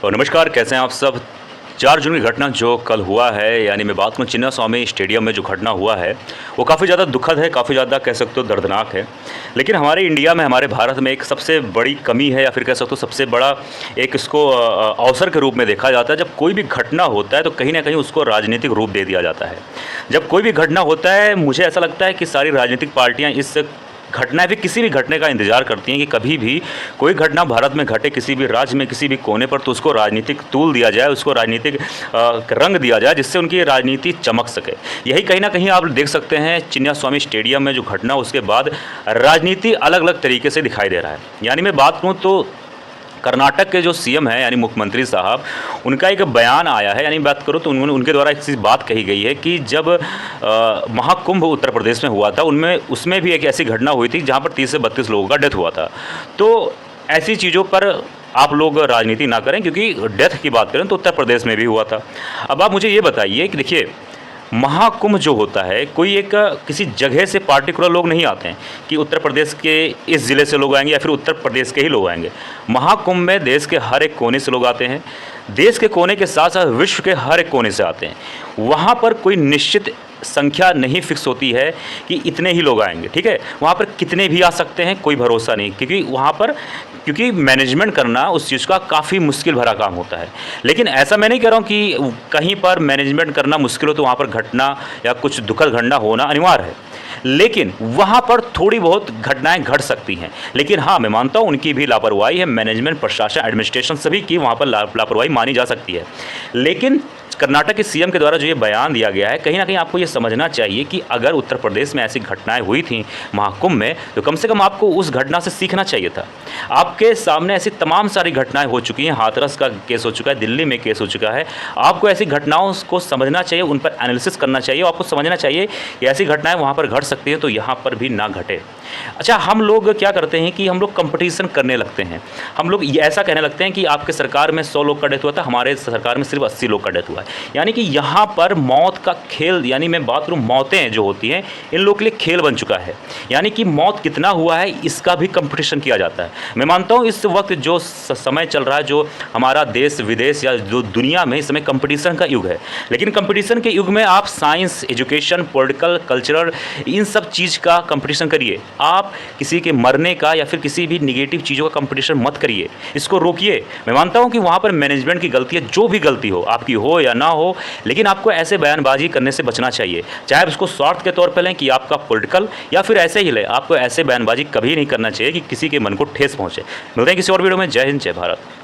और नमस्कार, कैसे हैं आप सब। 4 जून की घटना जो कल हुआ है, यानी मैं बात करूँ चिन्नास्वामी स्टेडियम में जो घटना हुआ है, वो काफ़ी ज़्यादा दुखद है, काफ़ी ज़्यादा कह सकते हो दर्दनाक है। लेकिन हमारे इंडिया में, हमारे भारत में एक सबसे बड़ी कमी है, या फिर कह सकते हो सबसे बड़ा एक इसको अवसर के रूप में देखा जाता है। जब कोई भी घटना होता है तो कहीं न कहीं उसको राजनीतिक रूप दे दिया जाता है। जब कोई भी घटना होता है, मुझे ऐसा लगता है कि सारी राजनीतिक पार्टियाँ इस घटना भी, किसी भी घटने का इंतज़ार करती हैं कि कभी भी कोई घटना भारत में घटे, किसी भी राज्य में, किसी भी कोने पर, तो उसको राजनीतिक तूल दिया जाए, उसको राजनीतिक रंग दिया जाए, जिससे उनकी राजनीति चमक सके। यही कहीं ना कहीं आप देख सकते हैं चिन्नास्वामी स्टेडियम में जो घटना, उसके बाद राजनीति अलग अलग तरीके से दिखाई दे रहा है। यानी मैं बात करूँ तो कर्नाटक के जो सीएम हैं, यानी मुख्यमंत्री साहब, उनका एक बयान आया है। यानी बात करो तो उन्होंने, उनके द्वारा एक चीज़ बात कही गई है कि जब महाकुंभ उत्तर प्रदेश में हुआ था, उनमें उसमें भी एक ऐसी घटना हुई थी जहां पर 30 से 32 लोगों का डेथ हुआ था। तो ऐसी चीज़ों पर आप लोग राजनीति ना करें, क्योंकि डेथ की बात करें तो उत्तर प्रदेश में भी हुआ था। अब आप मुझे ये बताइए कि देखिए, महाकुंभ जो होता है, कोई एक किसी जगह से पार्टिकुलर लोग नहीं आते हैं कि उत्तर प्रदेश के इस ज़िले से लोग आएंगे या फिर उत्तर प्रदेश के ही लोग आएंगे। महाकुंभ में देश के हर एक कोने से लोग आते हैं। देश के कोने के साथ साथ विश्व के हर एक कोने से आते हैं। वहाँ पर कोई निश्चित संख्या नहीं फिक्स होती है कि इतने ही लोग आएंगे, ठीक है। वहाँ पर कितने भी आ सकते हैं, कोई भरोसा नहीं, क्योंकि वहाँ पर मैनेजमेंट करना उस चीज़ का काफ़ी मुश्किल भरा काम होता है। लेकिन ऐसा मैं नहीं कह रहा हूँ कि कहीं पर मैनेजमेंट करना मुश्किल हो तो वहाँ पर घटना या कुछ दुखद घटना होना अनिवार्य है। लेकिन वहाँ पर थोड़ी बहुत घटनाएं घट सकती हैं। लेकिन हाँ, मैं मानता हूँ उनकी भी लापरवाही है, मैनेजमेंट, प्रशासन, एडमिनिस्ट्रेशन सभी की वहाँ पर लापरवाही मानी जा सकती है। लेकिन कर्नाटक के सीएम के द्वारा जो ये बयान दिया गया है, कहीं ना कहीं आपको ये समझना चाहिए कि अगर उत्तर प्रदेश में ऐसी घटनाएं हुई थी महाकुंभ में, तो कम से कम आपको उस घटना से सीखना चाहिए था। आपके सामने ऐसी तमाम सारी घटनाएं हो चुकी हैं। हाथरस का केस हो चुका है, दिल्ली में केस हो चुका है। आपको ऐसी घटनाओं को समझना चाहिए, उन पर एनालिसिस करना चाहिए। आपको समझना चाहिए कि ऐसी घटनाएं वहाँ पर घट सकती हैं, तो यहाँ पर भी ना घटे। अच्छा, हम लोग क्या करते हैं कि हम लोग कंपटीशन करने लगते हैं। हम लोग ये ऐसा कहने लगते हैं कि आपके सरकार में 100 लोग का डेथ हुआ था, हमारे सरकार में सिर्फ 80 लोग का डेथ हुआ है। यानी कि यहाँ पर मौत का खेल, यानी मैं बात करूँ मौतें जो होती हैं, इन लोगों के लिए खेल बन चुका है। यानी कि मौत कितना हुआ है इसका भी कंपटीशन किया जाता है। मैं मानता हूँ इस वक्त जो समय चल रहा है, जो हमारा देश विदेश या जो दुनिया में इस समय कंपटीशन का युग है। लेकिन कंपटीशन के युग में आप साइंस, एजुकेशन, पॉलिटिकल, कल्चरल, इन सब चीज़ का कंपटीशन करिए। आप किसी के मरने का या फिर किसी भी निगेटिव चीज़ों का कंपटीशन मत करिए, इसको रोकिए। मैं मानता हूं कि वहां पर मैनेजमेंट की गलती है, जो भी गलती हो, आपकी हो या ना हो, लेकिन आपको ऐसे बयानबाजी करने से बचना चाहिए। चाहे उसको स्वार्थ के तौर पर लें कि आपका पॉलिटिकल, या फिर ऐसे ही लें, आपको ऐसे बयानबाजी कभी नहीं करना चाहिए कि किसी के मन को ठेस पहुंचे। मिलते हैं किसी और वीडियो में। जय हिंद, जय भारत।